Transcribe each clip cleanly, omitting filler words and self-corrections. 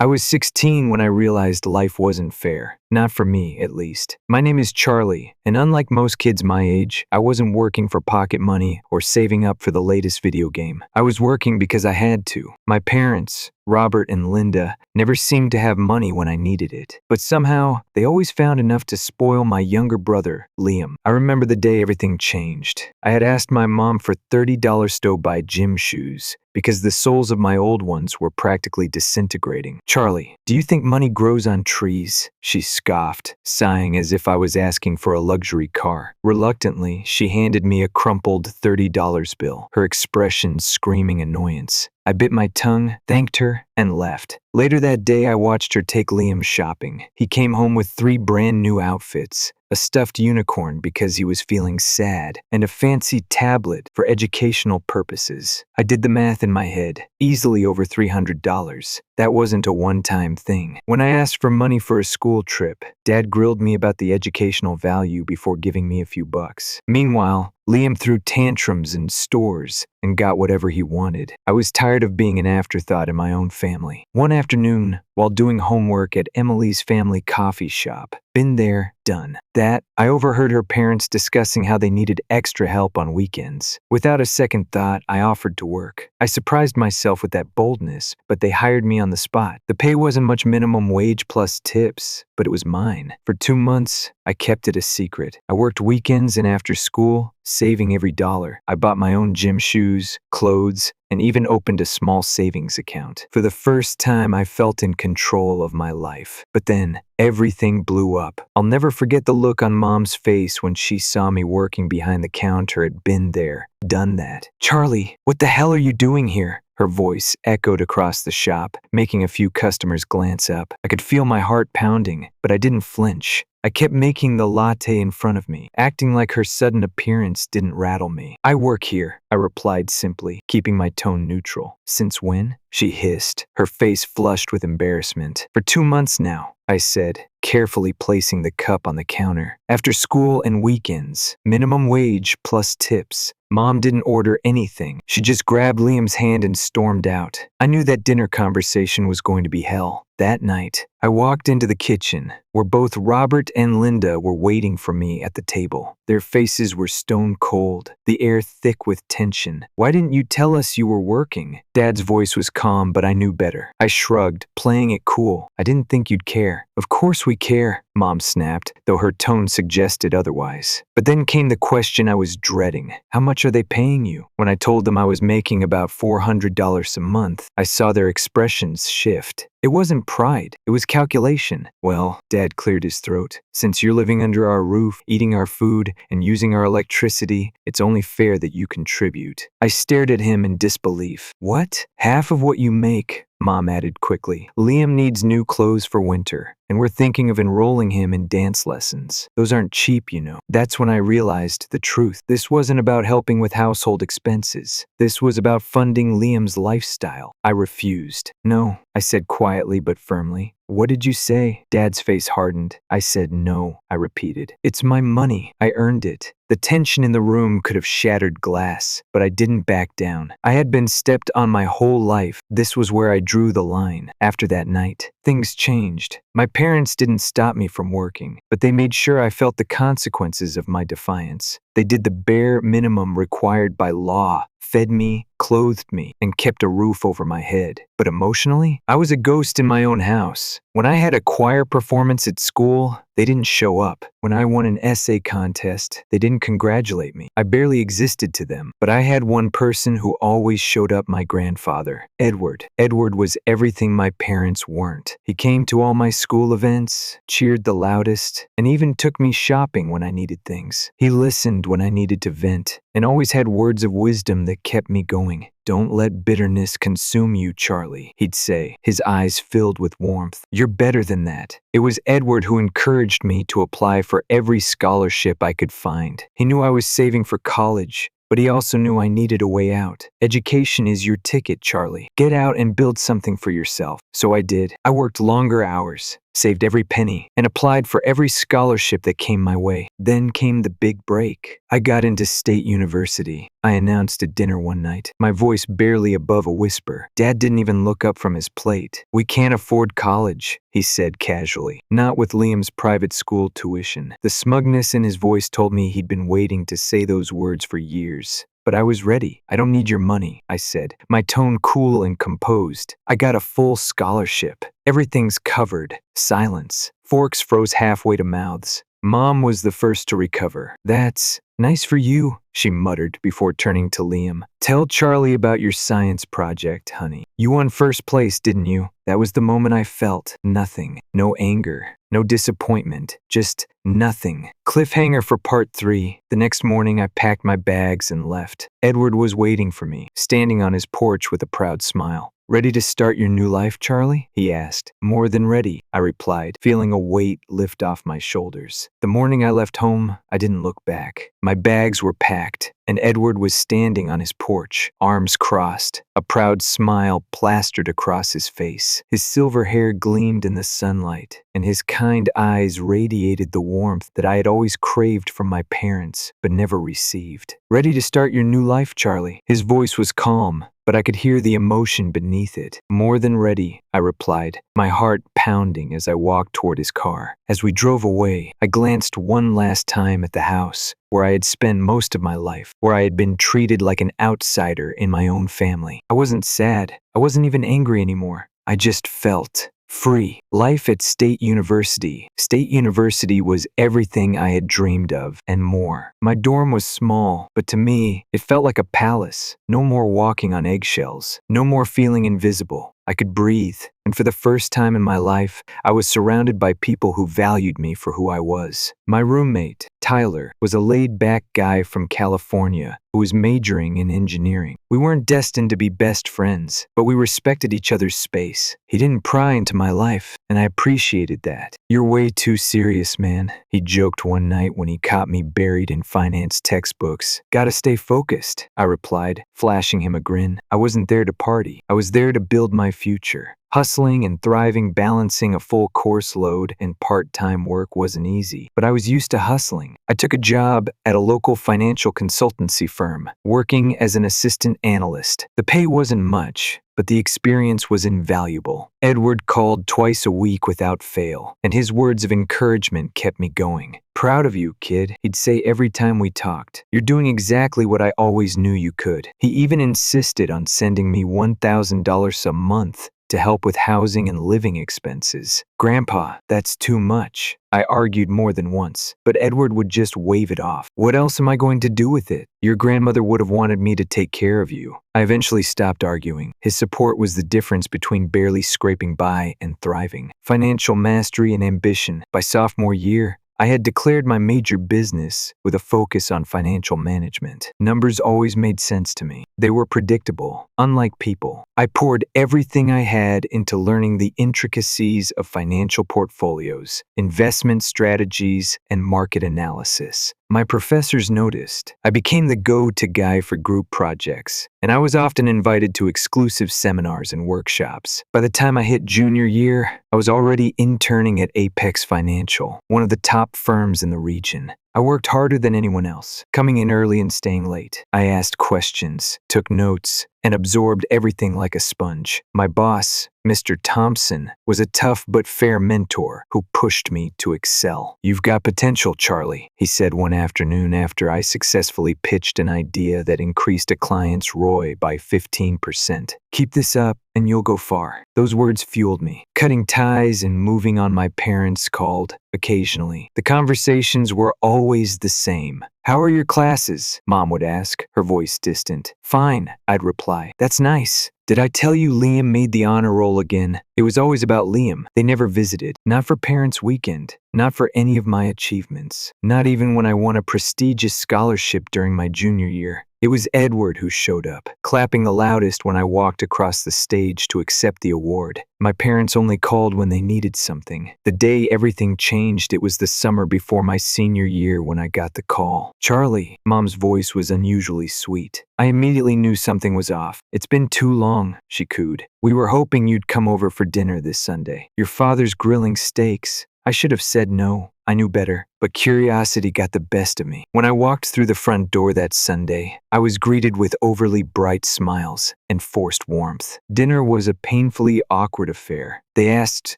I was 16 when I realized life wasn't fair. Not for me, at least. My name is Charlie, and unlike most kids my age, I wasn't working for pocket money or saving up for the latest video game. I was working because I had to. My parents, Robert and Linda, never seemed to have money when I needed it. But somehow, they always found enough to spoil my younger brother, Liam. I remember the day everything changed. I had asked my mom for $30 store-buy gym shoes because the soles of my old ones were practically disintegrating. "Charlie, do you think money grows on trees?" she scoffed, sighing as if I was asking for a luxury car. Reluctantly, she handed me a crumpled $30 bill, her expression screaming annoyance. I bit my tongue, thanked her, and left. Later that day, I watched her take Liam shopping. He came home with 3 brand new outfits: a stuffed unicorn because he was feeling sad, and a fancy tablet for educational purposes. I did the math in my head, easily over $300. That wasn't a one-time thing. When I asked for money for a school trip, Dad grilled me about the educational value before giving me a few bucks. Meanwhile, Liam threw tantrums in stores and got whatever he wanted. I was tired of being an afterthought in my own family. One afternoon, while doing homework at Emily's family coffee shop, been there, done that, I overheard her parents discussing how they needed extra help on weekends. Without a second thought, I offered to work. I surprised myself with that boldness, but they hired me on the spot. The pay wasn't much, minimum wage plus tips, but it was mine. For 2 months, I kept it a secret. I worked weekends and after school, saving every dollar. I bought my own gym shoes, clothes, and even opened a small savings account. For the first time, I felt in control of my life. But then, everything blew up. I'll never forget the look on Mom's face when she saw me working behind the counter at Been There, Done That. "Charlie, what the hell are you doing here?" Her voice echoed across the shop, making a few customers glance up. I could feel my heart pounding, but I didn't flinch. I kept making the latte in front of me, acting like her sudden appearance didn't rattle me. "I work here," I replied simply, keeping my tone neutral. "Since when?" she hissed, her face flushed with embarrassment. "For 2 months now," I said, carefully placing the cup on the counter. "After school and weekends, minimum wage plus tips." Mom didn't order anything. She just grabbed Liam's hand and stormed out. I knew that dinner conversation was going to be hell. That night, I walked into the kitchen, where both Robert and Linda were waiting for me at the table. Their faces were stone cold, the air thick with tension. "Why didn't you tell us you were working?" Dad's voice was calm, but I knew better. I shrugged, playing it cool. "I didn't think you'd care." "Of course we care," Mom snapped, though her tone suggested otherwise. But then came the question I was dreading. "How much are they paying you?" When I told them I was making about $400 a month, I saw their expressions shift. It wasn't pride, it was calculation. "Well," Dad cleared his throat, "since you're living under our roof, eating our food, and using our electricity, it's only fair that you contribute." I stared at him in disbelief. "What? Half of what you make?" Mom added quickly. "Liam needs new clothes for winter, and we're thinking of enrolling him in dance lessons. Those aren't cheap, you know." That's when I realized the truth. This wasn't about helping with household expenses. This was about funding Liam's lifestyle. I refused. "No," I said quietly but firmly. "What did you say?" Dad's face hardened. "I said no," I repeated. "It's my money. I earned it." The tension in the room could have shattered glass, but I didn't back down. I had been stepped on my whole life. This was where I drew the line. After that night, things changed. My parents didn't stop me from working, but they made sure I felt the consequences of my defiance. They did the bare minimum required by law, fed me, clothed me, and kept a roof over my head. But emotionally, I was a ghost in my own house. When I had a choir performance at school, they didn't show up. When I won an essay contest, they didn't congratulate me. I barely existed to them. But I had one person who always showed up: my grandfather, Edward. Edward was everything my parents weren't. He came to all my school events, cheered the loudest, and even took me shopping when I needed things. He listened when I needed to vent, and always had words of wisdom that kept me going. "Don't let bitterness consume you, Charlie," he'd say, his eyes filled with warmth. "You're better than that." It was Edward who encouraged me to apply for every scholarship I could find. He knew I was saving for college, but he also knew I needed a way out. "Education is your ticket, Charlie. Get out and build something for yourself." So I did. I worked longer hours, saved every penny, and applied for every scholarship that came my way. Then came the big break. I got into State University. I announced at dinner one night, my voice barely above a whisper. Dad didn't even look up from his plate. "We can't afford college," he said casually. "Not with Liam's private school tuition." The smugness in his voice told me he'd been waiting to say those words for years. But I was ready. "I don't need your money," I said, my tone cool and composed. "I got a full scholarship. Everything's covered." Silence. Forks froze halfway to mouths. Mom was the first to recover. "That's nice for you," she muttered before turning to Liam. "Tell Charlie about your science project, honey. You won first place, didn't you?" That was the moment I felt nothing. No anger, no disappointment, just nothing. Cliffhanger for part 3. The next morning I packed my bags and left. Edward was waiting for me, standing on his porch with a proud smile. "Ready to start your new life, Charlie?" he asked. "More than ready," I replied, feeling a weight lift off my shoulders. The morning I left home, I didn't look back. My bags were packed, and Edward was standing on his porch, arms crossed, a proud smile plastered across his face. His silver hair gleamed in the sunlight, and his kind eyes radiated the warmth that I had always craved from my parents, but never received. "Ready to start your new life, Charlie?" His voice was calm, but I could hear the emotion beneath it. "More than ready," I replied, my heart pounding as I walked toward his car. As we drove away, I glanced one last time at the house, where I had spent most of my life, where I had been treated like an outsider in my own family. I wasn't sad. I wasn't even angry anymore. I just felt free. Life at State University. State University was everything I had dreamed of and more. My dorm was small, but to me, it felt like a palace. No more walking on eggshells. No more feeling invisible. I could breathe, and for the first time in my life, I was surrounded by people who valued me for who I was. My roommate, Tyler, was a laid-back guy from California who was majoring in engineering. We weren't destined to be best friends, but we respected each other's space. He didn't pry into my life, and I appreciated that. "You're way too serious, man," he joked one night when he caught me buried in finance textbooks. "Gotta stay focused," I replied, flashing him a grin. I wasn't there to party. I was there to build my future. Hustling and thriving, balancing a full course load and part-time work wasn't easy, but I was used to hustling. I took a job at a local financial consultancy firm, working as an assistant analyst. The pay wasn't much, but the experience was invaluable. Edward called twice a week without fail, and his words of encouragement kept me going. "Proud of you, kid," he'd say every time we talked. "You're doing exactly what I always knew you could." He even insisted on sending me $1,000 a month to help with housing and living expenses. "Grandpa, that's too much," I argued more than once, but Edward would just wave it off. "What else am I going to do with it? Your grandmother would have wanted me to take care of you." I eventually stopped arguing. His support was the difference between barely scraping by and thriving. Financial mastery and ambition. By sophomore year, I had declared my major business with a focus on financial management. Numbers always made sense to me. They were predictable, unlike people. I poured everything I had into learning the intricacies of financial portfolios, investment strategies, and market analysis. My professors noticed. I became the go-to guy for group projects, and I was often invited to exclusive seminars and workshops. By the time I hit junior year, I was already interning at Apex Financial, one of the top firms in the region. I worked harder than anyone else, coming in early and staying late. I asked questions, took notes, and absorbed everything like a sponge. My boss, Mr. Thompson, was a tough but fair mentor who pushed me to excel. "You've got potential, Charlie," he said one afternoon after I successfully pitched an idea that increased a client's ROI by 15%. "Keep this up, and you'll go far." Those words fueled me. Cutting ties and moving on, my parents called occasionally. The conversations were always the same. "How are your classes?" Mom would ask, her voice distant. "Fine," I'd reply. "That's nice. Did I tell you Liam made the honor roll again?" It was always about Liam. They never visited. Not for Parents' Weekend. Not for any of my achievements. Not even when I won a prestigious scholarship during my junior year. It was Edward who showed up, clapping the loudest when I walked across the stage to accept the award. My parents only called when they needed something. The day everything changed, it was the summer before my senior year when I got the call. "Charlie," Mom's voice was unusually sweet. I immediately knew something was off. "It's been too long," she cooed. "We were hoping you'd come over for dinner this Sunday. Your father's grilling steaks." I should have said no. I knew better, but curiosity got the best of me. When I walked through the front door that Sunday, I was greeted with overly bright smiles and forced warmth. Dinner was a painfully awkward affair. They asked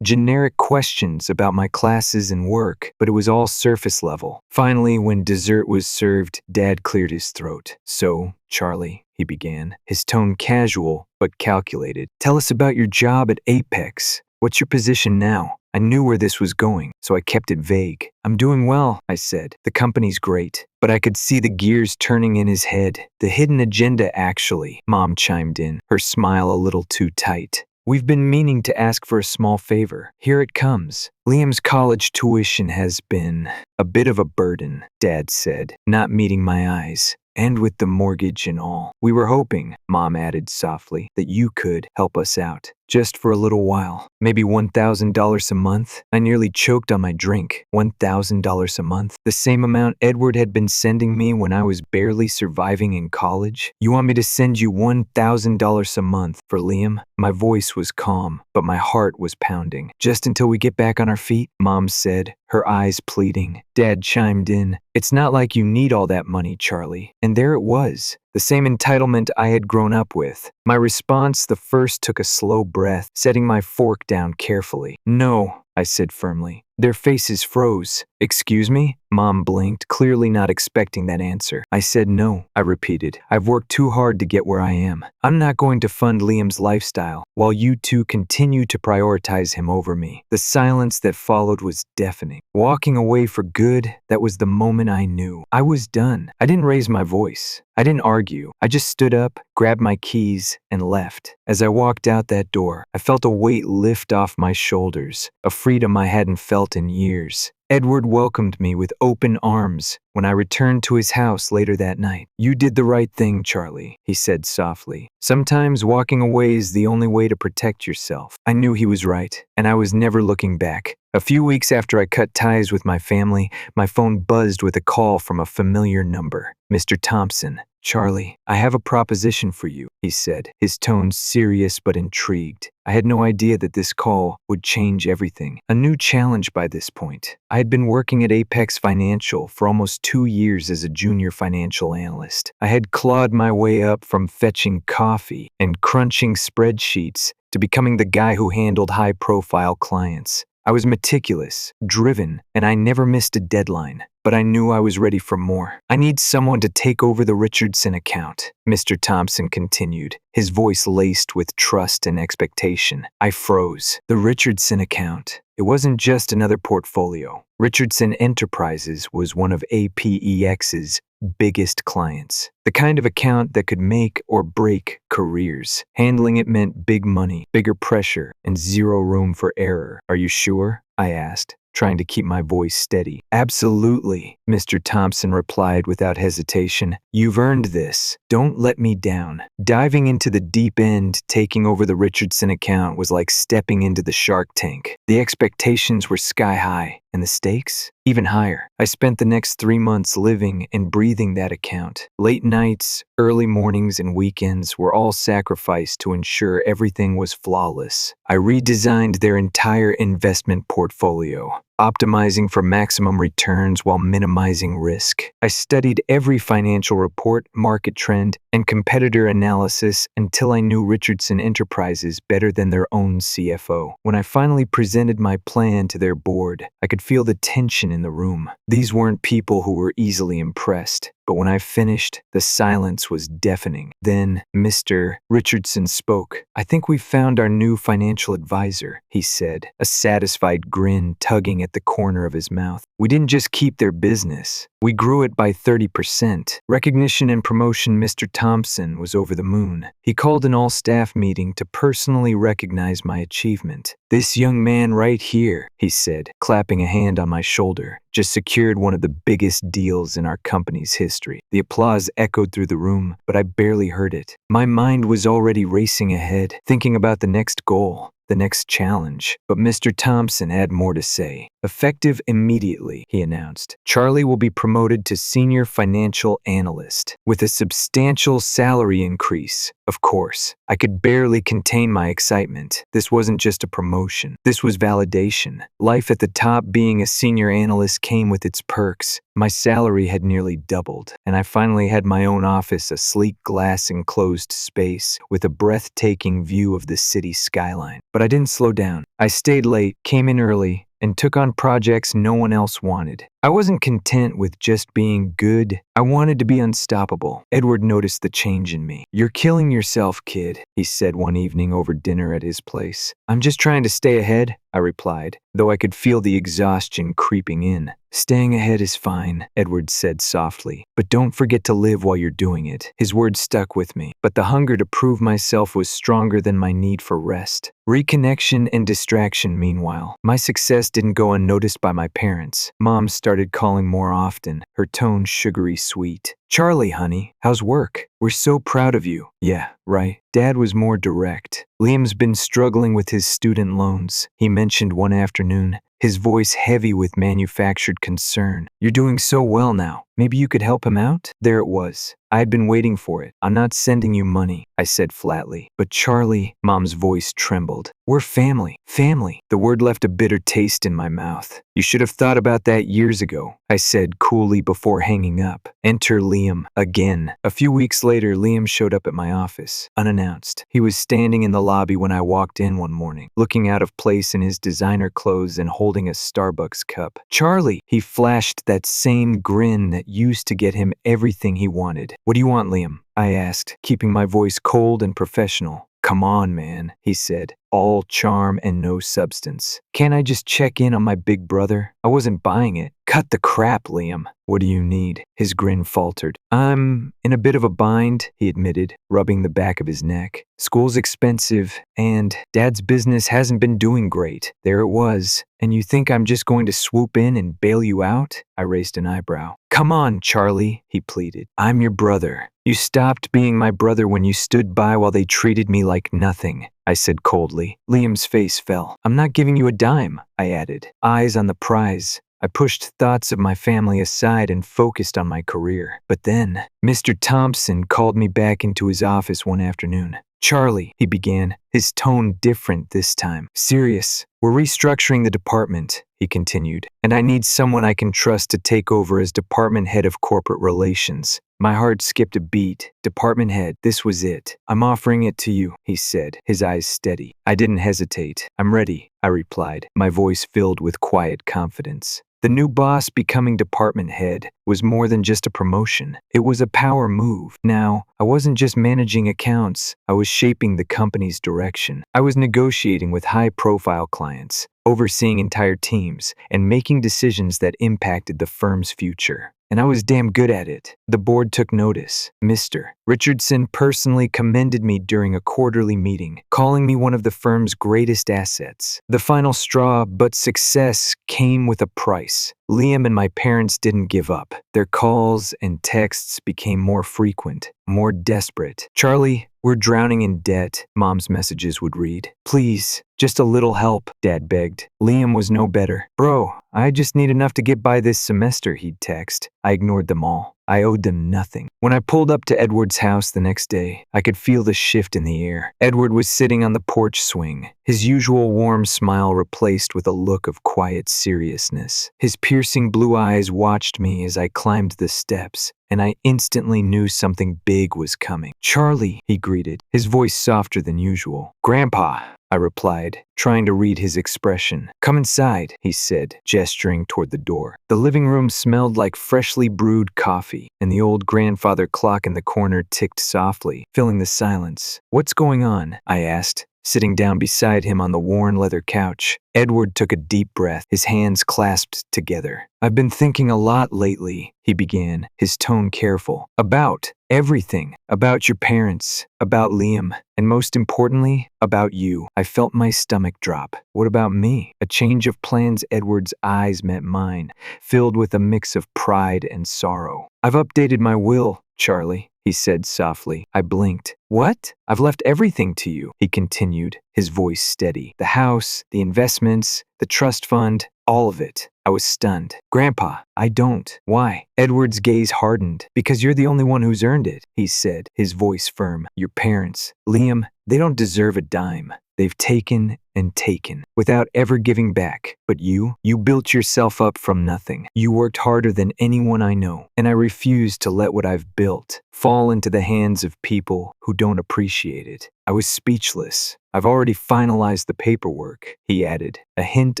generic questions about my classes and work, but it was all surface level. Finally, when dessert was served, Dad cleared his throat. "So, Charlie," he began, his tone casual but calculated. "Tell us about your job at Apex. What's your position now?" I knew where this was going, so I kept it vague. "I'm doing well," I said. "The company's great." But I could see the gears turning in his head. "The hidden agenda, actually," Mom chimed in, her smile a little too tight. "We've been meaning to ask for a small favor. Here it comes. Liam's college tuition has been a bit of a burden," Dad said, not meeting my eyes. "And with the mortgage and all. We were hoping," Mom added softly, "that you could help us out. Just for a little while. Maybe $1,000 a month." I nearly choked on my drink. $1,000 a month? The same amount Edward had been sending me when I was barely surviving in college? "You want me to send you $1,000 a month for Liam?" My voice was calm, but my heart was pounding. "Just until we get back on our feet," Mom said, her eyes pleading. Dad chimed in. "It's not like you need all that money, Charlie." And there it was. The same entitlement I had grown up with. My response, the first, took a slow breath, setting my fork down carefully. "No," I said firmly. Their faces froze. "Excuse me?" Mom blinked, clearly not expecting that answer. "I said no," I repeated. "I've worked too hard to get where I am. I'm not going to fund Liam's lifestyle while you two continue to prioritize him over me." The silence that followed was deafening. Walking away for good, that was the moment I knew. I was done. I didn't raise my voice. I didn't argue. I just stood up, grabbed my keys, and left. As I walked out that door, I felt a weight lift off my shoulders, a freedom I hadn't felt in years. Edward welcomed me with open arms when I returned to his house later that night. "You did the right thing, Charlie," he said softly. "Sometimes walking away is the only way to protect yourself." I knew he was right, and I was never looking back. A few weeks after I cut ties with my family, my phone buzzed with a call from a familiar number. "Mr. Thompson." "Charlie, I have a proposition for you," he said, his tone serious but intrigued. I had no idea that this call would change everything. A new challenge by this point. I had been working at Apex Financial for almost 2 years as a junior financial analyst. I had clawed my way up from fetching coffee and crunching spreadsheets to becoming the guy who handled high-profile clients. I was meticulous, driven, and I never missed a deadline. But I knew I was ready for more. "I need someone to take over the Richardson account," Mr. Thompson continued, his voice laced with trust and expectation. I froze. The Richardson account. It wasn't just another portfolio. Richardson Enterprises was one of APEX's biggest clients. The kind of account that could make or break careers. Handling it meant big money, bigger pressure, and zero room for error. "Are you sure?" I asked, trying to keep my voice steady. "Absolutely," Mr. Thompson replied without hesitation. "You've earned this. Don't let me down." Diving into the deep end, taking over the Richardson account was like stepping into the Shark Tank. The expectations were sky high, and the stakes? Even higher. I spent the next 3 months living and breathing that account. Late nights, early mornings, and weekends were all sacrificed to ensure everything was flawless. I redesigned their entire investment portfolio, optimizing for maximum returns while minimizing risk. I studied every financial report, market trend, and competitor analysis until I knew Richardson Enterprises better than their own CFO. When I finally presented my plan to their board, I could feel the tension in the room. These weren't people who were easily impressed. But when I finished, the silence was deafening. Then Mr. Richardson spoke. "I think we've found our new financial advisor," he said, a satisfied grin tugging at the corner of his mouth. "We didn't just keep their business. We grew it by 30%. Recognition and promotion. Mr. Thompson was over the moon. He called an all-staff meeting to personally recognize my achievement. "This young man right here," he said, clapping a hand on my shoulder, "just secured one of the biggest deals in our company's history." The applause echoed through the room, but I barely heard it. My mind was already racing ahead, thinking about the next goal, the next challenge. But Mr. Thompson had more to say. "Effective immediately," he announced, "Charlie will be promoted to senior financial analyst with a substantial salary increase." Of course, I could barely contain my excitement. This wasn't just a promotion. This was validation. Life at the top, being a senior analyst, came with its perks. My salary had nearly doubled, and I finally had my own office, a sleek glass-enclosed space with a breathtaking view of the city skyline. But I didn't slow down. I stayed late, came in early, and took on projects no one else wanted. I wasn't content with just being good. I wanted to be unstoppable. Edward noticed the change in me. "You're killing yourself, kid," he said one evening over dinner at his place. "I'm just trying to stay ahead," I replied, though I could feel the exhaustion creeping in. "Staying ahead is fine," Edward said softly, "but don't forget to live while you're doing it." His words stuck with me, but the hunger to prove myself was stronger than my need for rest. Reconnection and distraction. Meanwhile, my success didn't go unnoticed by my parents. Mom started calling more often, her tone sugary sweet. "Charlie, honey, how's work? We're so proud of you." "Yeah, right." Dad was more direct. "Liam's been struggling with his student loans," he mentioned one afternoon, his voice heavy with manufactured concern. "You're doing so well now. Maybe you could help him out?" There it was. I had been waiting for it. "I'm not sending you money," I said flatly. "But Charlie," Mom's voice trembled. "We're family. Family." The word left a bitter taste in my mouth. "You should have thought about that years ago," I said coolly before hanging up. Enter Liam again. A few weeks later, Liam showed up at my office, unannounced. He was standing in the lobby when I walked in one morning, looking out of place in his designer clothes and holding a Starbucks cup. "Charlie!" He flashed that same grin that used to get him everything he wanted. "What do you want, Liam?" I asked, keeping my voice cold and professional. "Come on, man," he said, all charm and no substance. "Can't I just check in on my big brother? I wasn't buying it." "Cut the crap, Liam. What do you need?" His grin faltered. "I'm in a bit of a bind," he admitted, rubbing the back of his neck. "School's expensive, and Dad's business hasn't been doing great." There it was. "And you think I'm just going to swoop in and bail you out?" I raised an eyebrow. "Come on, Charlie," he pleaded. "I'm your brother. You stopped being my brother when you stood by while they treated me like nothing," I said coldly. Liam's face fell. "I'm not giving you a dime," I added, eyes on the prize. I pushed thoughts of my family aside and focused on my career. But then, Mr. Thompson called me back into his office one afternoon. "Charlie," he began, his tone different this time. "Serious. We're restructuring the department," he continued, "and I need someone I can trust to take over as department head of corporate relations." My heart skipped a beat. Department head, this was it. "I'm offering it to you," he said, his eyes steady. I didn't hesitate. "I'm ready," I replied, my voice filled with quiet confidence. The new boss becoming department head was more than just a promotion. It was a power move. Now, I wasn't just managing accounts. I was shaping the company's direction. I was negotiating with high-profile clients, overseeing entire teams, and making decisions that impacted the firm's future. And I was damn good at it. The board took notice. Mr. Richardson personally commended me during a quarterly meeting, calling me one of the firm's greatest assets. The final straw, but success came with a price. Liam and my parents didn't give up. Their calls and texts became more frequent, more desperate. "Charlie, we're drowning in debt," Mom's messages would read. "Please, just a little help," Dad begged. Liam was no better. "Bro, I just need enough to get by this semester," he'd text. I ignored them all. I owed them nothing. When I pulled up to Edward's house the next day, I could feel the shift in the air. Edward was sitting on the porch swing, his usual warm smile replaced with a look of quiet seriousness. His piercing blue eyes watched me as I climbed the steps, and I instantly knew something big was coming. "Charlie," he greeted, his voice softer than usual. "Grandpa," I replied, trying to read his expression. "Come inside," he said, gesturing toward the door. The living room smelled like freshly brewed coffee, and the old grandfather clock in the corner ticked softly, filling the silence. "What's going on?" I asked, sitting down beside him on the worn leather couch. Edward took a deep breath, his hands clasped together. "I've been thinking a lot lately," he began, his tone careful. "About everything. About your parents, about Liam, and most importantly, about you." I felt my stomach drop. "What about me?" A change of plans. Edward's eyes met mine, filled with a mix of pride and sorrow. "I've updated my will, Charlie," he said softly. I blinked. "What?" "I've left everything to you," he continued, his voice steady. "The house, the investments, the trust fund, all of it." I was stunned. "Grandpa, I don't." "Why?" Edward's gaze hardened. "Because you're the only one who's earned it," he said, his voice firm. "Your parents, Liam, they don't deserve a dime. They've taken and taken without ever giving back. But you built yourself up from nothing. You worked harder than anyone I know, and I refuse to let what I've built fall into the hands of people who don't appreciate it." I was speechless. "I've already finalized the paperwork," he added, a hint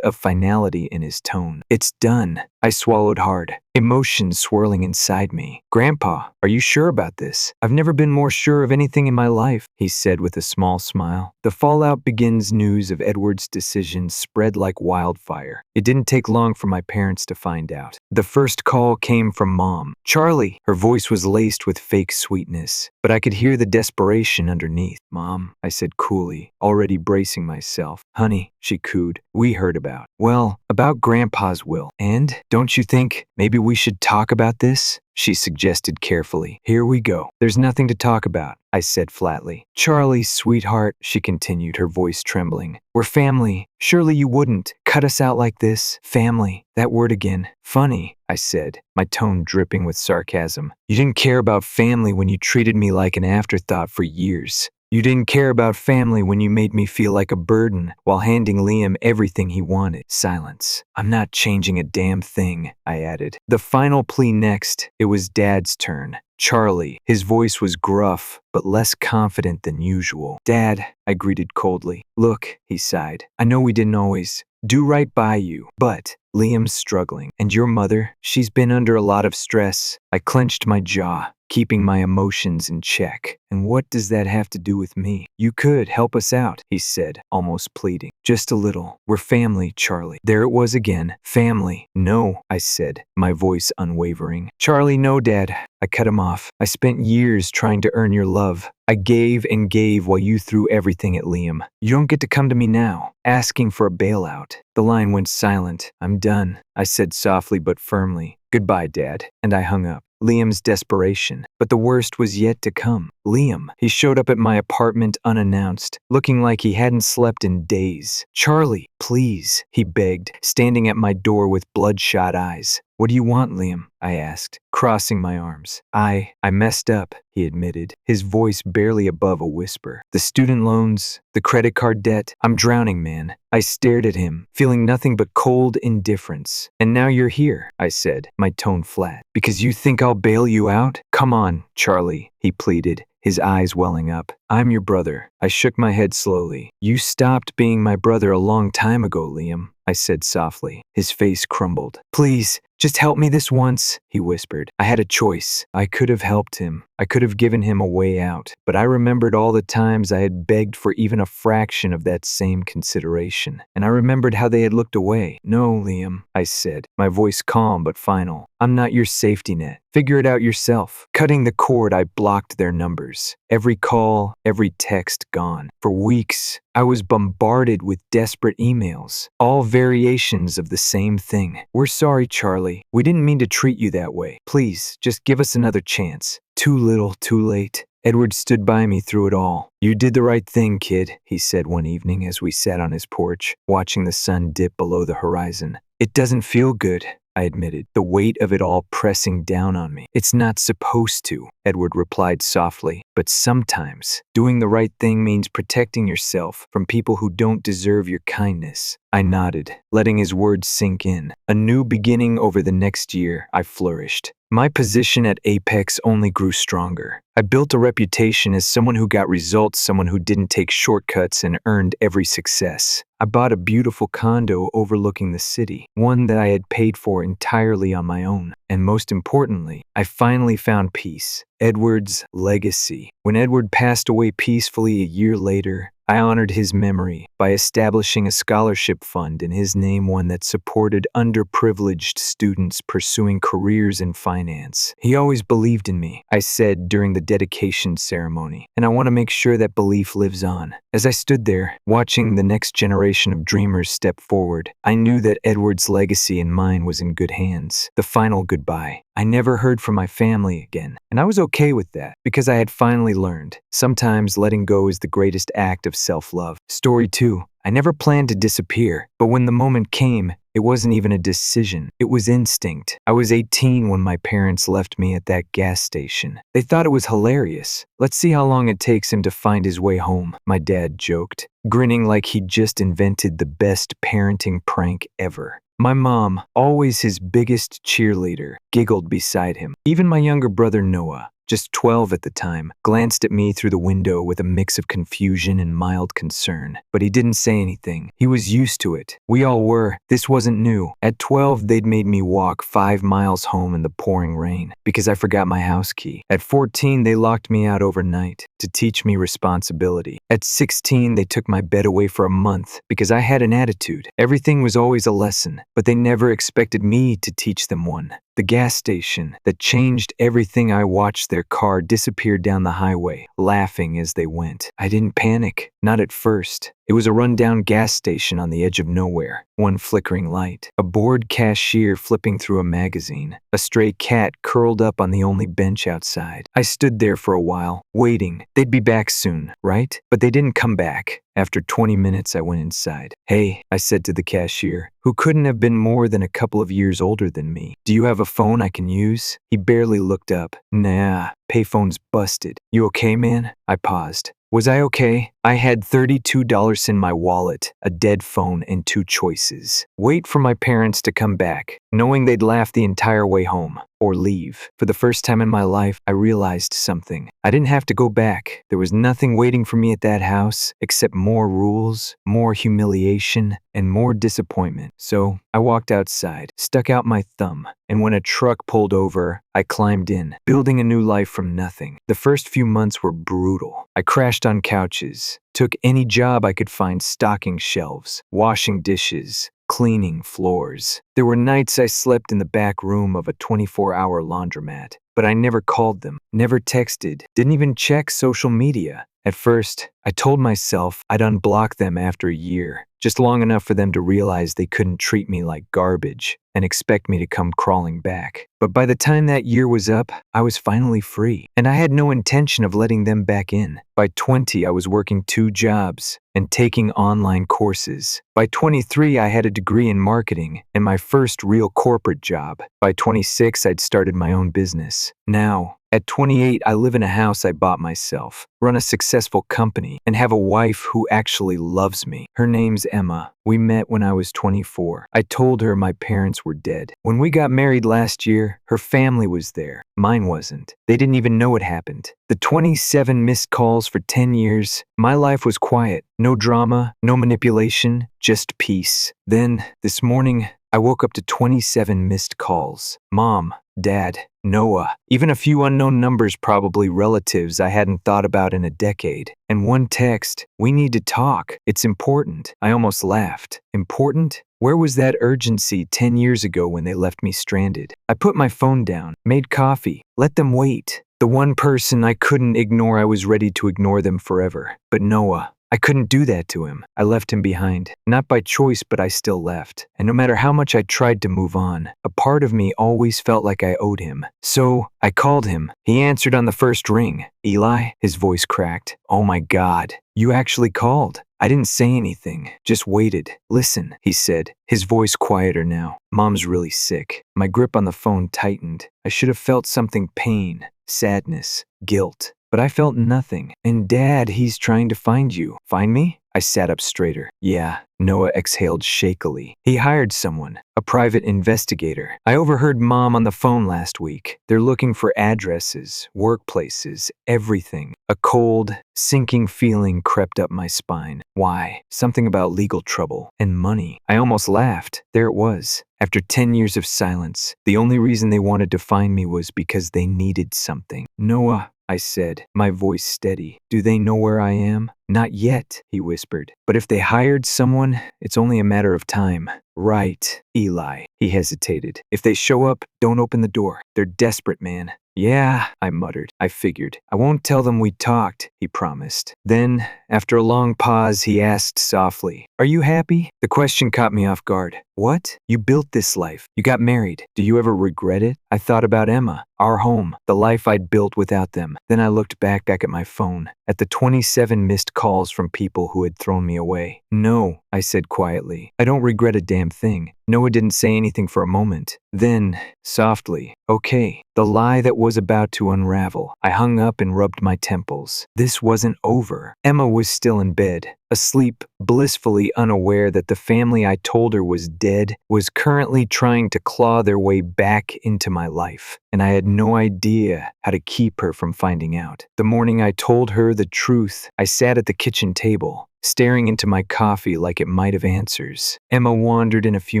of finality in his tone. "It's done." I swallowed hard, emotions swirling inside me. "Grandpa, are you sure about this?" "I've never been more sure of anything in my life," he said with a small smile. The fallout begins. News of Edward's decision spread like wildfire. It didn't take long for my parents to find out. The first call came from Mom. "Charlie." Her voice was laced with fake sweetness, but I could hear the desperation underneath. "Mom," I said coolly, already bracing myself. "Honey," she cooed, "we heard about." "Well, about Grandpa's will. And don't you think maybe we should talk about this?" she suggested carefully. "Here we go. There's nothing to talk about," I said flatly. "Charlie, sweetheart," she continued, her voice trembling. "We're family. Surely you wouldn't cut us out like this." "Family. That word again. Funny," I said, my tone dripping with sarcasm. "You didn't care about family when you treated me like an afterthought for years. You didn't care about family when you made me feel like a burden while handing Liam everything he wanted." Silence. "I'm not changing a damn thing," I added. The final plea next. It was Dad's turn. "Charlie." His voice was gruff, but less confident than usual. "Dad," I greeted coldly. "Look," he sighed. "I know we didn't always do right by you, but Liam's struggling. And your mother, she's been under a lot of stress." I clenched my jaw, keeping my emotions in check. "And what does that have to do with me?" "You could help us out," he said, almost pleading. "Just a little. We're family, Charlie." There it was again. Family. "No," I said, my voice unwavering. "Charlie, no, Dad." I cut him off. "I spent years trying to earn your love. I gave and gave while you threw everything at Liam. You don't get to come to me now, asking for a bailout." The line went silent. "I'm done," I said softly but firmly. "Goodbye, Dad." And I hung up. Liam's desperation. But the worst was yet to come. Liam. He showed up at my apartment unannounced, looking like he hadn't slept in days. "Charlie, please," he begged, standing at my door with bloodshot eyes. "What do you want, Liam?" I asked, crossing my arms. I messed up," he admitted, his voice barely above a whisper. "The student loans, the credit card debt, I'm drowning, man." I stared at him, feeling nothing but cold indifference. "And now you're here," I said, my tone flat. "Because you think I'll bail you out? Come on, Charlie," he pleaded, his eyes welling up. "I'm your brother." I shook my head slowly. "You stopped being my brother a long time ago, Liam," I said softly. His face crumbled. "Please, just help me this once," he whispered. I had a choice. I could have helped him. I could have given him a way out. But I remembered all the times I had begged for even a fraction of that same consideration. And I remembered how they had looked away. "No, Liam," I said, my voice calm but final. "I'm not your safety net. Figure it out yourself." Cutting the cord, I blocked their numbers. Every call, every text gone. For weeks, I was bombarded with desperate emails, all variations of the same thing. "We're sorry, Charlie. We didn't mean to treat you that way. Please, just give us another chance." Too little, too late. Edward stood by me through it all. "You did the right thing, kid," he said one evening as we sat on his porch, watching the sun dip below the horizon. "It doesn't feel good," I admitted, the weight of it all pressing down on me. "It's not supposed to," Edward replied softly, "but sometimes doing the right thing means protecting yourself from people who don't deserve your kindness." I nodded, letting his words sink in. A new beginning. Over the next year, I flourished. My position at Apex only grew stronger. I built a reputation as someone who got results, someone who didn't take shortcuts and earned every success. I bought a beautiful condo overlooking the city, one that I had paid for entirely on my own. And most importantly, I finally found peace. Edward's legacy. When Edward passed away peacefully a year later, I honored his memory by establishing a scholarship fund in his name, one that supported underprivileged students pursuing careers in finance. He always believed in me, I said during the dedication ceremony, and I want to make sure that belief lives on. As I stood there, watching the next generation of dreamers step forward, I knew that Edward's legacy and mine was in good hands. The final goodbye. I never heard from my family again, and I was okay with that because I had finally learned sometimes letting go is the greatest act of self-love. Story 2. I never planned to disappear, but when the moment came, it wasn't even a decision. It was instinct. I was 18 when my parents left me at that gas station. They thought it was hilarious. Let's see how long it takes him to find his way home, my dad joked, grinning like he'd just invented the best parenting prank ever. My mom, always his biggest cheerleader, giggled beside him. Even my younger brother Noah, just 12 at the time, glanced at me through the window with a mix of confusion and mild concern. But he didn't say anything. He was used to it. We all were. This wasn't new. At 12, they'd made me walk 5 miles home in the pouring rain because I forgot my house key. At 14, they locked me out overnight to teach me responsibility. At 16, they took my bed away for a month because I had an attitude. Everything was always a lesson, but they never expected me to teach them one. The gas station that changed everything. I watched their car disappear down the highway, laughing as they went. I didn't panic, not at first. It was a rundown gas station on the edge of nowhere, one flickering light, a bored cashier flipping through a magazine, a stray cat curled up on the only bench outside. I stood there for a while, waiting. They'd be back soon, right? But they didn't come back. After 20 minutes, I went inside. "Hey," I said to the cashier, who couldn't have been more than a couple of years older than me. "Do you have a phone I can use?" He barely looked up. "Nah, payphone's busted. You okay, man?" I paused. Was I okay? I had $32 in my wallet, a dead phone, and 2 choices. Wait for my parents to come back, knowing they'd laugh the entire way home, or leave. For the first time in my life, I realized something. I didn't have to go back. There was nothing waiting for me at that house except more rules, more humiliation, and more disappointment. So I walked outside, stuck out my thumb, and when a truck pulled over, I climbed in, building a new life from nothing. The first few months were brutal. I crashed on couches, took any job I could find, stocking shelves, washing dishes, cleaning floors. There were nights I slept in the back room of a 24-hour laundromat, but I never called them, never texted, didn't even check social media. At first, I told myself I'd unblock them after a year, just long enough for them to realize they couldn't treat me like garbage and expect me to come crawling back. But by the time that year was up, I was finally free, and I had no intention of letting them back in. By 20, I was working 2 jobs and taking online courses. By 23, I had a degree in marketing and my first real corporate job. By 26, I'd started my own business. Now, at 28, I live in a house I bought myself, run a successful company, and have a wife who actually loves me. Her name's Emma. We met when I was 24. I told her my parents were dead. When we got married last year, her family was there. Mine wasn't. They didn't even know it happened. The 27 missed calls for 10 years. My life was quiet. No drama, no manipulation, just peace. Then, this morning, I woke up to 27 missed calls. Mom, Dad, Noah, even a few unknown numbers, probably relatives I hadn't thought about in a decade. And one text, "We need to talk. It's important." I almost laughed. Important? Where was that urgency 10 years ago when they left me stranded? I put my phone down, made coffee, let them wait. The one person I couldn't ignore, I was ready to ignore them forever. But Noah, I couldn't do that to him. I left him behind. Not by choice, but I still left. And no matter how much I tried to move on, a part of me always felt like I owed him. So I called him. He answered on the first ring. "Eli?" His voice cracked. "Oh my God, you actually called." I didn't say anything, just waited. "Listen," he said, his voice quieter now. "Mom's really sick." My grip on the phone tightened. I should have felt something: pain, sadness, guilt. But I felt nothing. "And Dad, he's trying to find you." "Find me?" I sat up straighter. "Yeah," Noah exhaled shakily. "He hired someone, a private investigator. I overheard Mom on the phone last week. They're looking for addresses, workplaces, everything." A cold, sinking feeling crept up my spine. Why? Something about legal trouble and money. I almost laughed. There it was. After 10 years of silence, the only reason they wanted to find me was because they needed something. "Noah," I said, my voice steady. Do they know where I am? Not yet, he whispered. But if they hired someone, it's only a matter of time. Right, Eli. He hesitated. If they show up, don't open the door. They're desperate, man. Yeah, I muttered. I figured. I won't tell them we talked, he promised. Then, after a long pause, he asked softly, Are you happy? The question caught me off guard. What? You built this life. You got married. Do you ever regret it? I thought about Emma, our home, the life I'd built without them. Then I looked back at my phone, at the 27 missed calls from people who had thrown me away. No, I said quietly. I don't regret a damn thing. Noah didn't say anything for a moment. Then, softly, okay, the lie that was about to unravel. I hung up and rubbed my temples. This wasn't over. Emma was still in bed, asleep, blissfully unaware that the family I told her was dead was currently trying to claw their way back into my life, and I had no idea how to keep her from finding out. The morning I told her the truth, I sat at the kitchen table, staring into my coffee like it might have answers. Emma wandered in a few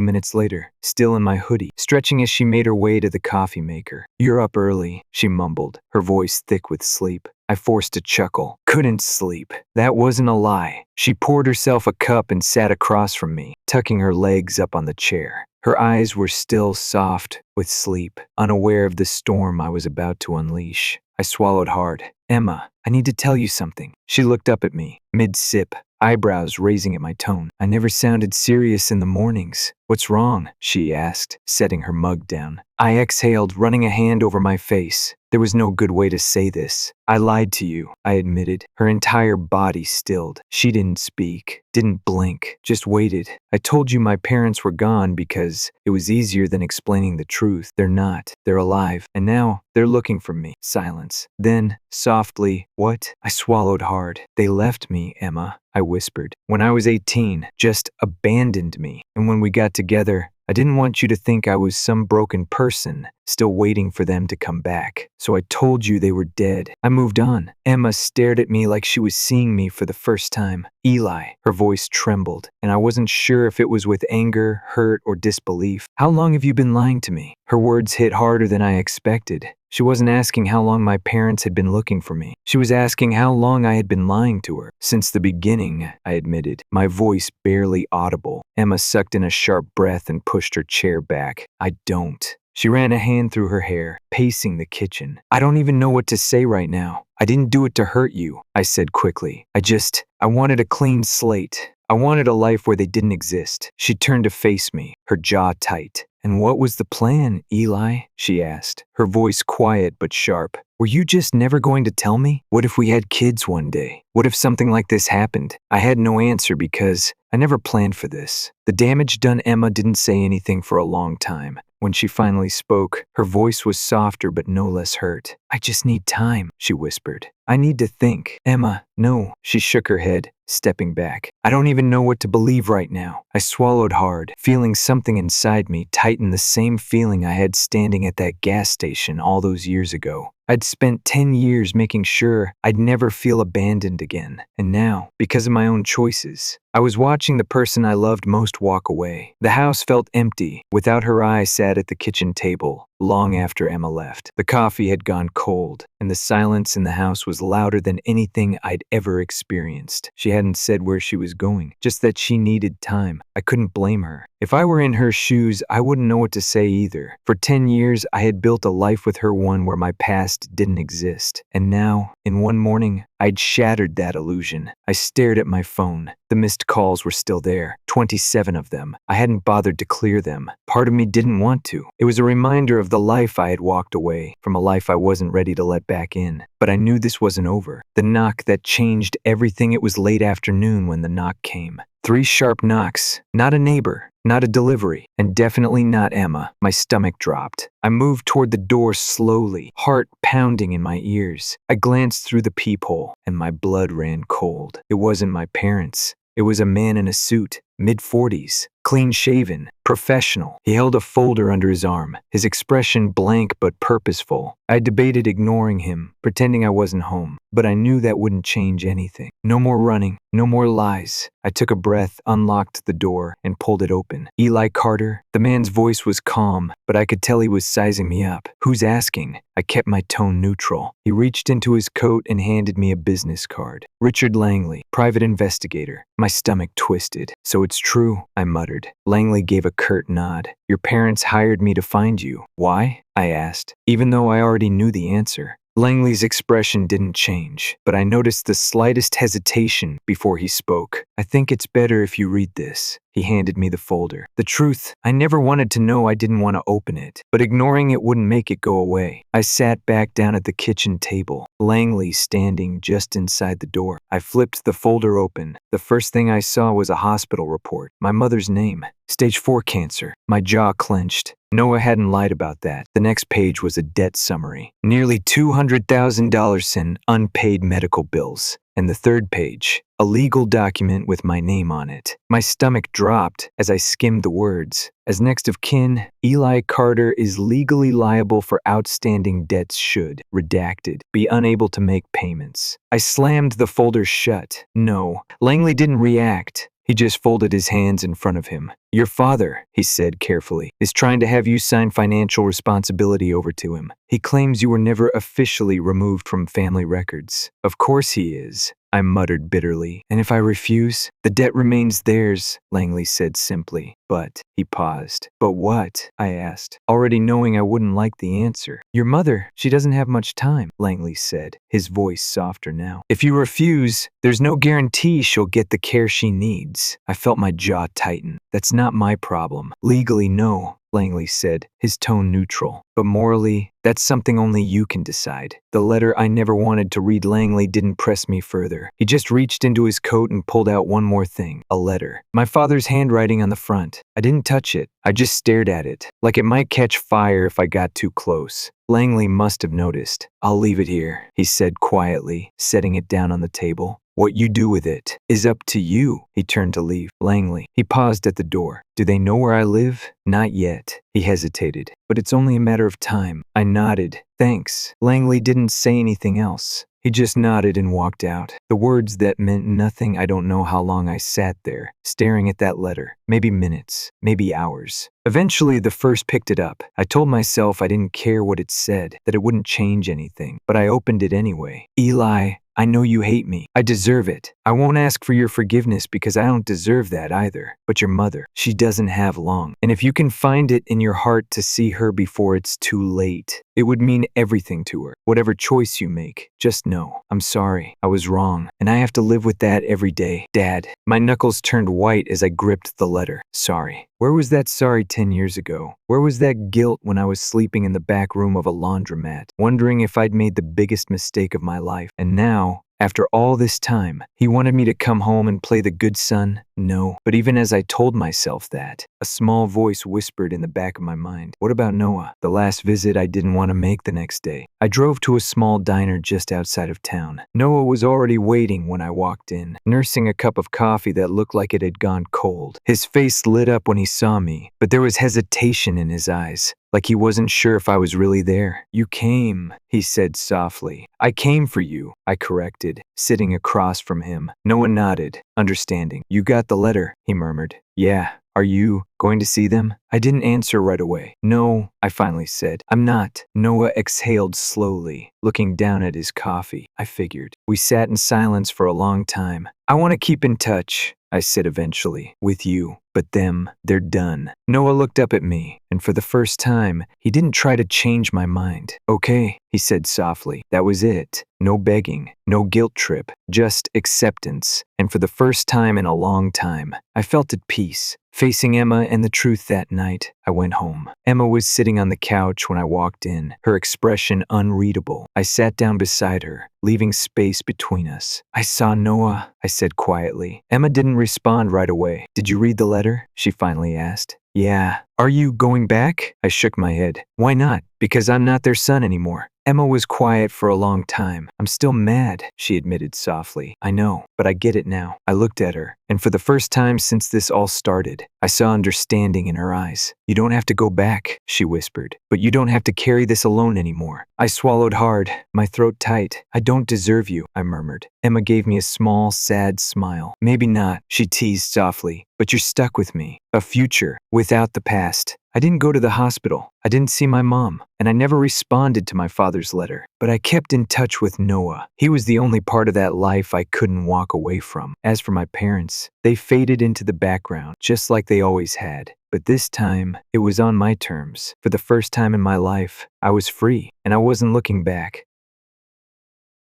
minutes later, still in my hoodie, stretching as she made her way to the coffee maker. You're up early, she mumbled, her voice thick with sleep. I forced a chuckle. Couldn't sleep. That wasn't a lie. She poured herself a cup and sat across from me, tucking her legs up on the chair. Her eyes were still soft with sleep, unaware of the storm I was about to unleash. I swallowed hard. Emma, I need to tell you something. She looked up at me, mid-sip, eyebrows raising at my tone. I never sounded serious in the mornings. What's wrong? She asked, setting her mug down. I exhaled, running a hand over my face. There was no good way to say this. I lied to you, I admitted. Her entire body stilled. She didn't speak, didn't blink, just waited. I told you my parents were gone because it was easier than explaining the truth. They're not. They're alive. And now they're looking for me. Silence. Then, softly, what? I swallowed hard. They left me, Emma, I whispered. When I was 18, just abandoned me. And when we got together, I didn't want you to think I was some broken person, still waiting for them to come back. So I told you they were dead. I moved on. Emma stared at me like she was seeing me for the first time. Eli, her voice trembled, and I wasn't sure if it was with anger, hurt, or disbelief. How long have you been lying to me? Her words hit harder than I expected. She wasn't asking how long my parents had been looking for me. She was asking how long I had been lying to her. Since the beginning, I admitted, my voice barely audible. Emma sucked in a sharp breath and pushed her chair back. I don't. She ran a hand through her hair, pacing the kitchen. I don't even know what to say right now. I didn't do it to hurt you, I said quickly. I wanted a clean slate. I wanted a life where they didn't exist. She turned to face me, her jaw tight. And what was the plan, Eli? She asked, her voice quiet but sharp. Were you just never going to tell me? What if we had kids one day? What if something like this happened? I had no answer because I never planned for this. The damage done. Emma didn't say anything for a long time. When she finally spoke, her voice was softer but no less hurt. I just need time, she whispered. I need to think. Emma, no. She shook her head, stepping back. I don't even know what to believe right now. I swallowed hard, feeling something inside me tighten the same feeling I had standing at that gas station all those years ago. I'd spent 10 years making sure I'd never feel abandoned again. And now, because of my own choices, I was watching the person I loved most walk away. The house felt empty. Without her, I sat at the kitchen table long after Emma left. The coffee had gone cold, and the silence in the house was louder than anything I'd ever experienced. She hadn't said where she was going, just that she needed time. I couldn't blame her. If I were in her shoes, I wouldn't know what to say either. For 10 years, I had built a life with her, one where my past didn't exist. And now, in one morning, I'd shattered that illusion. I stared at my phone. The missed calls were still there, 27 of them. I hadn't bothered to clear them. Part of me didn't want to. It was a reminder of the life I had walked away from, a life I wasn't ready to let back in. But I knew this wasn't over. The knock that changed everything. It was late afternoon when the knock came. 3 sharp knocks. Not a neighbor, not a delivery, and definitely not Emma. My stomach dropped. I moved toward the door slowly, heart pounding in my ears. I glanced through the peephole, and my blood ran cold. It wasn't my parents. It was a man in a suit, mid-40s, clean-shaven, professional. He held a folder under his arm, his expression blank but purposeful. I debated ignoring him, pretending I wasn't home, but I knew that wouldn't change anything. No more running, No more lies. I took a breath, unlocked the door, and pulled it open. Eli Carter? The man's voice was calm, but I could tell he was sizing me up. Who's asking? I kept my tone neutral. He reached into his coat and handed me a business card. Richard Langley, private investigator. My stomach twisted. So it's true, I muttered. Langley gave a curt nod. Your parents hired me to find you. Why? I asked, even though I already knew the answer. Langley's expression didn't change, but I noticed the slightest hesitation before he spoke. I think it's better if you read this. He handed me the folder. The truth, I never wanted to know. I didn't want to open it, but ignoring it wouldn't make it go away. I sat back down at the kitchen table, Langley standing just inside the door. I flipped the folder open. The first thing I saw was a hospital report. My mother's name. Stage 4 cancer. My jaw clenched. Noah hadn't lied about that. The next page was a debt summary. Nearly $200,000 in unpaid medical bills. And the third page, a legal document with my name on it. My stomach dropped as I skimmed the words. As next of kin, Eli Carter is legally liable for outstanding debts should, redacted, be unable to make payments. I slammed the folder shut. No, Langley didn't react. He just folded his hands in front of him. Your father, he said carefully, is trying to have you sign financial responsibility over to him. He claims you were never officially removed from family records. Of course he is, I muttered bitterly. And if I refuse, the debt remains theirs, Langley said simply. But, he paused. But what? I asked, already knowing I wouldn't like the answer. Your mother, she doesn't have much time, Langley said, his voice softer now. If you refuse, there's no guarantee she'll get the care she needs. I felt my jaw tighten. That's not my problem. Legally, no, Langley said, his tone neutral. But morally, that's something only you can decide. The letter I never wanted to read. Langley didn't press me further. He just reached into his coat and pulled out one more thing. A letter. My father's handwriting on the front. I didn't touch it. I just stared at it, like it might catch fire if I got too close. Langley must have noticed. I'll leave it here, he said quietly, setting it down on the table. What you do with it is up to you. He turned to leave. Langley. He paused at the door. Do they know where I live? Not yet. He hesitated. But it's only a matter of time. I nodded. Thanks. Langley didn't say anything else. He just nodded and walked out. The words that meant nothing. I don't know how long I sat there, staring at that letter. Maybe minutes, maybe hours. Eventually, the first picked it up. I told myself I didn't care what it said, that it wouldn't change anything. But I opened it anyway. Eli, I know you hate me. I deserve it. I won't ask for your forgiveness because I don't deserve that either. But your mother, she doesn't have long. And if you can find it in your heart to see her before it's too late, it would mean everything to her. Whatever choice you make, just know, I'm sorry. I was wrong. And I have to live with that every day. Dad, my knuckles turned white as I gripped the letter. Sorry. Where was that sorry 10 years ago? Where was that guilt when I was sleeping in the back room of a laundromat, wondering if I'd made the biggest mistake of my life? And now, after all this time, he wanted me to come home and play the good son? No. But even as I told myself that, a small voice whispered in the back of my mind. What about Noah? The last visit I didn't want to make the next day. I drove to a small diner just outside of town. Noah was already waiting when I walked in, nursing a cup of coffee that looked like it had gone cold. His face lit up when he saw me, but there was hesitation in his eyes. Like he wasn't sure if I was really there. You came, he said softly. I came for you, I corrected, sitting across from him. Noah nodded, understanding. You got the letter, he murmured. Yeah. Are you going to see them? I didn't answer right away. No, I finally said. I'm not. Noah exhaled slowly, looking down at his coffee. I figured. We sat in silence for a long time. I want to keep in touch, I said eventually, with you. But them, they're done. Noah looked up at me, and for the first time, he didn't try to change my mind. Okay, he said softly. That was it. No begging, no guilt trip, just acceptance. And for the first time in a long time, I felt at peace. Facing Emma and the truth that night, I went home. Emma was sitting on the couch when I walked in, her expression unreadable. I sat down beside her, leaving space between us. I saw Noah, I said quietly. Emma didn't respond right away. Did you read the letter? She finally asked. Yeah. Are you going back? I shook my head. Why not? Because I'm not their son anymore. Emma was quiet for a long time. I'm still mad, she admitted softly. I know, but I get it now. I looked at her, and for the first time since this all started, I saw understanding in her eyes. You don't have to go back, she whispered, but you don't have to carry this alone anymore. I swallowed hard, my throat tight. I don't deserve you, I murmured. Emma gave me a small, sad smile. Maybe not, she teased softly, but you're stuck with me. A future without the past. I didn't go to the hospital. I didn't see my mom, and I never responded to my father's letter. But I kept in touch with Noah. He was the only part of that life I couldn't walk away from. As for my parents, they faded into the background, just like they always had. But this time, it was on my terms. For the first time in my life, I was free, and I wasn't looking back.